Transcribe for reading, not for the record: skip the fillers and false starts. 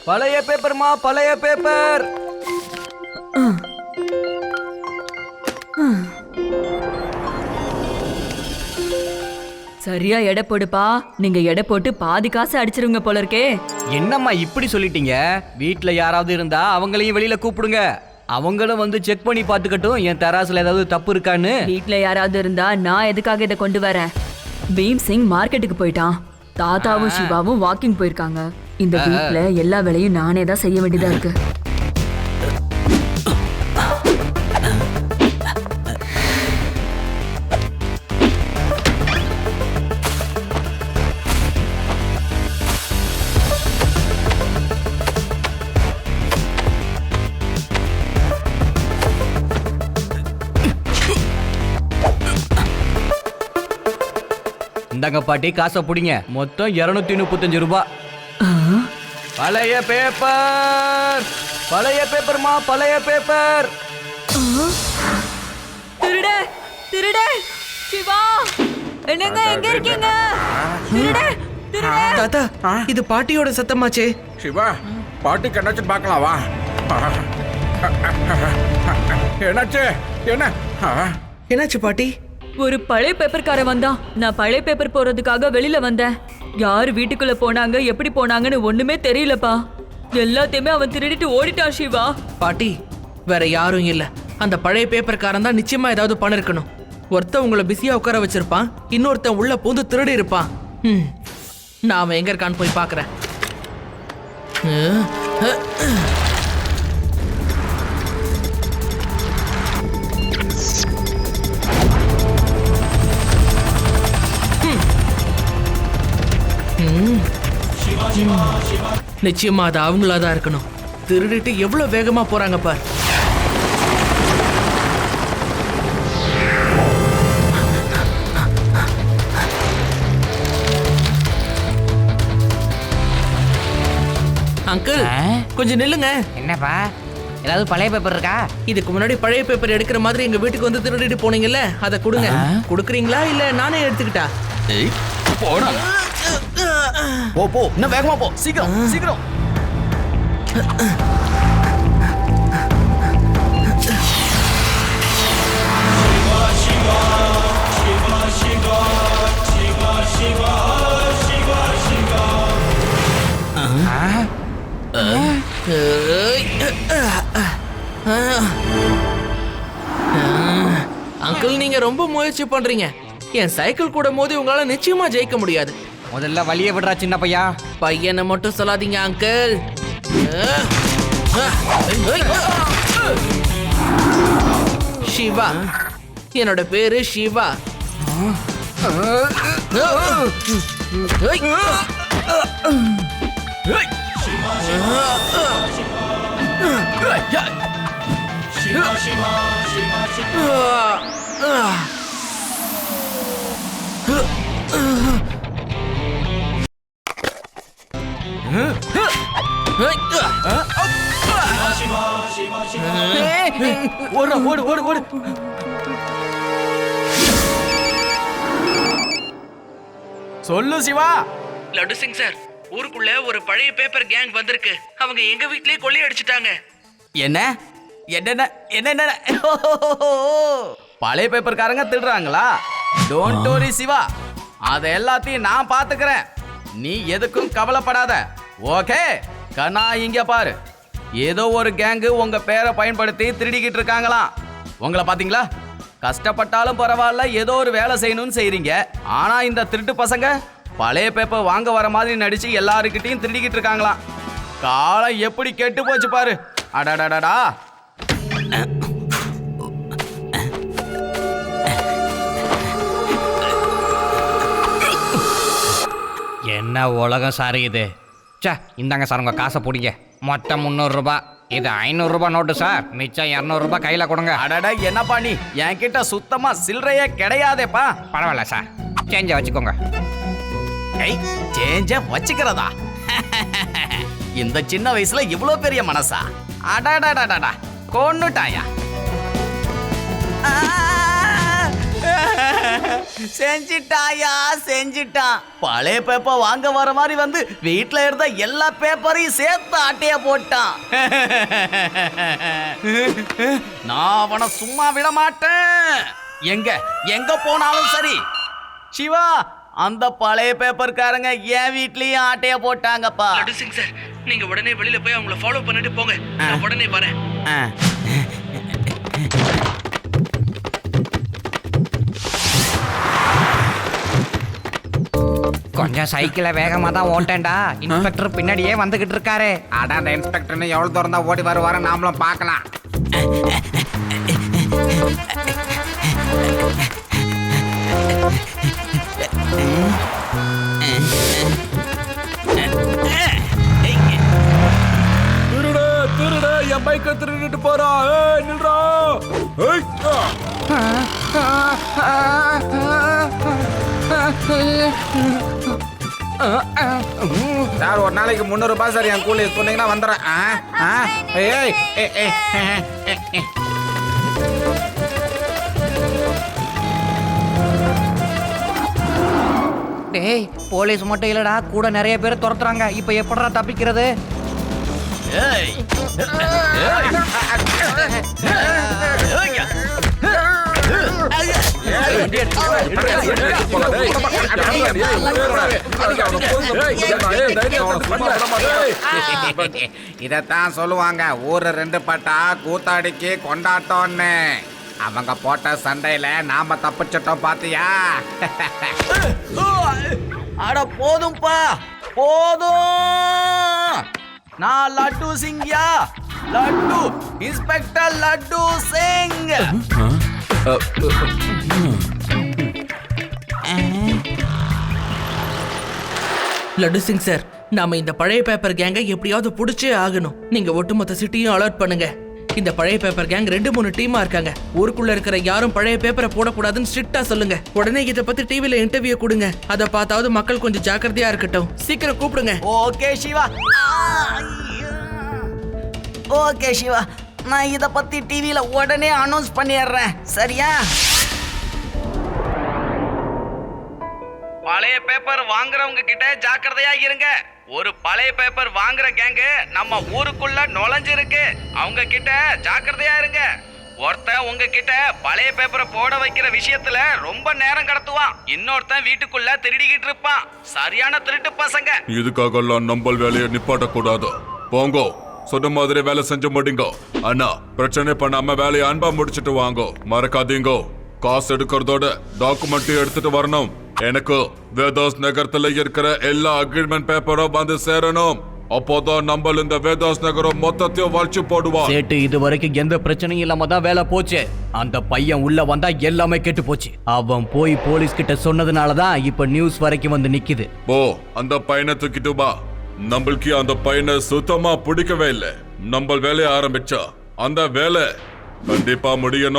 பழைய பேப்பர்மா, பழைய பேப்பர். சரியா எடை போடுப்பா. நீங்க எடை போட்டு பாதி காசு அடிச்சிருங்க போல இருக்கே. என்னம்மா இப்படி சொல்லிட்டீங்க? வீட்ல யாராவது இருந்தா அவங்களையும் வெளியில கூப்பிடுங்க. அவங்களும் வந்து செக் பண்ணி பாத்துக்கட்டும் என் தராசுல ஏதாவது தப்பு இருக்கான்னு. வீட்ல யாராவது இருந்தா நான் எதுக்காக இதை கொண்டு வரேன்? பீம் சிங் மார்க்கெட்டுக்கு போயிட்டான். தாத்தாவும் சிவாவும் வாக்கிங் போயிருக்காங்க. இந்த வீட்ல எல்லா வேலையும் நானே தான் செய்ய வேண்டியதா இருக்கு. இந்தாங்க பாட்டி, காசை பிடிங்க. மொத்தம் 235 ரூபாய். பழைய பேப்பர், பழைய பேப்பர்மா, பழைய பேப்பர். திருடே, திருடே, சிவா, என்னங்க எங்க இருக்கீங்க? திருடே, திருடே. தாத்தா, இது பாட்டியோட சத்தமாச்சே. சிவா, பாட்டிக்கு என்னாச்சுன்னு பார்க்கலாம் வா. என்னாச்சு? என்னாச்சு பாட்டி? ஒரு பழைய பேப்பர்காரன் வந்தான். நான் பழைய பேப்பர் போறதுக்காக வெளியில வந்தேன். யாரு வீட்டுக்குள்ள போனாங்க, எப்படி போனாங்கன்னு ஒண்ணுமே தெரியலப்பா. எல்லாத்தையுமே அவன் திருடிட்டு ஓடிட்டான் சிவா. பாட்டி, வேற யாரும் இல்ல. அந்த பழைய பேப்பர்காரன் தான் நிச்சயமா ஏதாவது பண்ண இருக்கணும். ஒருத்தன் உங்களை பிஸியா உட்கார வச்சிருப்பான், இன்னொருத்தன் உள்ள பூந்து திருடி இருப்பான். நான் அவன் எங்க இருக்கான்னு போய் பாக்குறேன். நிச்சயமா அது அவங்களாதான் இருக்கணும். திருடிட்டு எவ்வளவு வேகமா போறாங்க பார். அங்கிள், கொஞ்சம் நில்லுங்க. என்னப்பா, ஏதாவது பழைய பேப்பர் இருக்கா? இதுக்கு முன்னாடி பழைய பேப்பர் எடுக்கிற மாதிரி எங்க வீட்டுக்கு வந்து திருடிட்டு போனீங்கல்ல, அதை கொடுங்க. கொடுக்குறீங்களா இல்ல நானே எடுத்துக்கிட்டா? போடா. போ போ, இன்னும் வேகமா போ, சீக்கிரம் சீக்கிரம். அங்கிள், நீங்க ரொம்ப முயற்சி பண்றீங்க. என் சைக்கிள் கூட மோதி உங்களால நிச்சயமா ஜெயிக்க முடியாது. முதல்ல வழிய விடுறா சின்ன பையா. பையனை மட்டும் சொல்லாதீங்க அங்கிள். சிவா, என்னோட பேரு சிவா. ஓடு ஓடு ஓடு ஓடு. சொல்லு சிவா. லட்டு சிங் சார், ஊருக்குள்ள ஒரு பழைய பேப்பர் கேங் வந்திருக்கு. அவங்க எங்க வீட்லயே கொள்ளை அடிச்சிட்டாங்க. என்ன என்ன என்ன? பழைய பேப்பர்காரங்க திருடுறாங்களா? டோன்ட் வரி சிவா, அத எல்லாத்தையும் நான் பாத்துக்கிறேன். நீ எதுக்கும் கவலைப்படாத. ஓகே கண்ணா, இங்க பாரு. ஏதோ ஒரு கேங்கு உங்க பேரை பயன்படுத்தி திருடிக்கிட்டு இருக்காங்களாம். உங்களை பாத்தீங்களா? கஷ்டப்பட்டாலும் பரவாயில்ல, ஏதோ ஒரு வேலை செய்யணும்னு செய்றீங்க. ஆனா இந்த திருட்டு பசங்க பழைய பேப்பர் வாங்க வர மாதிரி நடிச்சு எல்லாருக்கிட்டையும் திருடிக்கிட்டு இருக்காங்களாம். காலம் எப்படி கெட்டு போச்சு பாரு. அடடடடா. என்ன உலகம் சார் இது? சே, இந்தாங்க சார் உங்க காசை பிடிங்க. மொத்தம் 300 ரூபாய். இது 500 ரூபாய் நோட்டு சார். மிச்சம் 200 ரூபாய் கையில கொடுங்க. அடடா, என்னப்பா நீ? என்கிட்ட சுத்தமா சில்லறையே கிடையாதேப்பா. பரவாயில்ல சார், சேஞ்ச வச்சுக்கோங்க. சேஞ்ச வச்சுக்கிறதா? இந்த சின்ன வயசுல இவ்வளவு பெரிய மனசா? அடடடடடா, கொன்னுட்டாயா? செஞ்சிட்டாயா செஞ்சிட்டான். பழைய பேப்பர் வாங்க வர மாதிரி வந்து வீட்டுல இருந்த எல்லா பேப்பரையும் சேர்த்து ஆட்டைய போட்டான். நான் அவனை சும்மா விட மாட்டேன். எங்க போனாலும் சரி. சிவா, அந்த பழைய பேப்பர்காரங்க என் வீட்லயும் ஆட்டைய போட்டாங்கப்பா. லட்டு சிங் சார், நீங்க உடனே வெளியில போய் அவங்கள ஃபாலோ பண்ணிட்டு போங்க. நான் உடனே வரேன். கொஞ்சம் சைக்கிளை வேகமா தான் ஓட்டேன்டா. இன்ஸ்பெக்டர் பின்னாடியே வந்துகிட்டு இருக்காரு. அட அந்த இன்ஸ்பெக்டர்னு எவ்வளவு தூரம் தான் ஓடி வருவாரு நாமளும் பார்க்கலாம். திருடு என் பைக்கை திருடிட்டு போறான். நில்றா. சார், ஒரு நாளைக்கு 300 ரூபாய் சார் என் கூலி சொன்னீங்கன்னா வந்துடுறேன். டேய், போலீஸ் மட்டும் இல்லடா, கூட நிறைய பேர் துரத்துறாங்க. இப்ப எப்படிடா தப்பிக்கிறது? ஏய். இதத்தான் சொல்லுவாங்க, ஊரு 2 பட்டா கூத்தாடிக்கு கொண்டாட்டம்னு. அவங்க போட்ட சண்டையில நாம தப்பிச்சிட்டோம் பாத்தியா? அட போதும்பா, போதும். நான் லட்டு சிங்யா, லட்டு இன்ஸ்பெக்டர் லட்டு சிங். லட்டு சிங் சார், நாம இந்த பழைய பேப்பர் கேங்கை எப்படியாவது புடிச்சே ஆகணும். நீங்க ஒட்டுமொத்த சிட்டியும் அலர்ட் பண்ணுங்க. இந்த பழைய பேப்பர் கேங் 2-3 டீமா இருக்காங்க. ஊருக்குள்ள இருக்கிற யாரும் பழைய பேப்பரை போடக்கூடாதுன்னு ஸ்ட்ரிக்டா சொல்லுங்க. உடனே இதை பத்தி டிவில இன்டர்வியூ கொடுங்க. அதை பார்த்தாவது மக்கள் கொஞ்சம் ஜாக்கிரதையா இருக்கட்டும். சீக்கிரம் கூப்பிடுங்க. ஓகே சிவா. ஓகே சிவா, நான் இத பத்தி டிவில உடனே அனௌன்ஸ் பண்ணிடுறேன். சரியா? பழைய பேப்பர் வாங்குறவங்க கிட்ட ஜாக்கிரதையா இருங்க. ஒரு பழைய பேப்பர் வாங்குற கேங்கு நம்ம ஊருக்குள்ள நுழைஞ்சிருக்கு. அவங்க கிட்ட ஜாக்கிரதையா இருங்க. ஒருத்தன் உங்ககிட்ட பழைய பேப்பரை போட வைக்கிற விஷயத்துல ரொம்ப நேரம் கடத்துவான். இன்னொருத்தன் வீட்டுக்குள்ள திருடிக்கிட்டு இருப்பான். சரியான திருட்டு பசங்க. இதுக்காகலாம் நம்ம வேலையை நிப்பாட்டக்கூடாது. போங்கோ, சொன்ன மாதிரி வேலை செஞ்சு முடிங்க. அண்ணா, பிரச்சனை பண்ணாம வேலையை அன்பா முடிச்சிட்டு வாங்கோ. மறக்காதீங்க, காசு எடுக்கிறதோட டாக்குமெண்ட் எடுத்துட்டு வரணும். எனக்கு வேதாஸ் நகரத்துல இருக்கிற எல்லா அக்ரிமெண்ட் பேப்பரும் வந்து சேரணும். அப்போதான் நம்ம இந்த வேதாஸ் நகரம் மொத்தத்தையும் வளைச்சு போடுவான். சேட்டு இது வரைக்கும் எந்த பிரச்சனையும் இல்லாம தான் வேலை போச்சு. அந்த பையன் உள்ள வந்தா எல்லாமே கெட்டு போச்சு. அவன் போய் போலீஸ் கிட்ட சொன்னதுனாலதான் இப்ப நியூஸ் வரைக்கும் வந்து நிக்குது. போ, அந்த பையனை தூக்கிட்டு வா. நம்மளுக்கு அந்த பையனை சுத்தமா பிடிக்கவே இல்லை. நம்ம வேலையை ஆரம்பிச்சா அந்த வேலை கண்டிப்பா முடியணும்.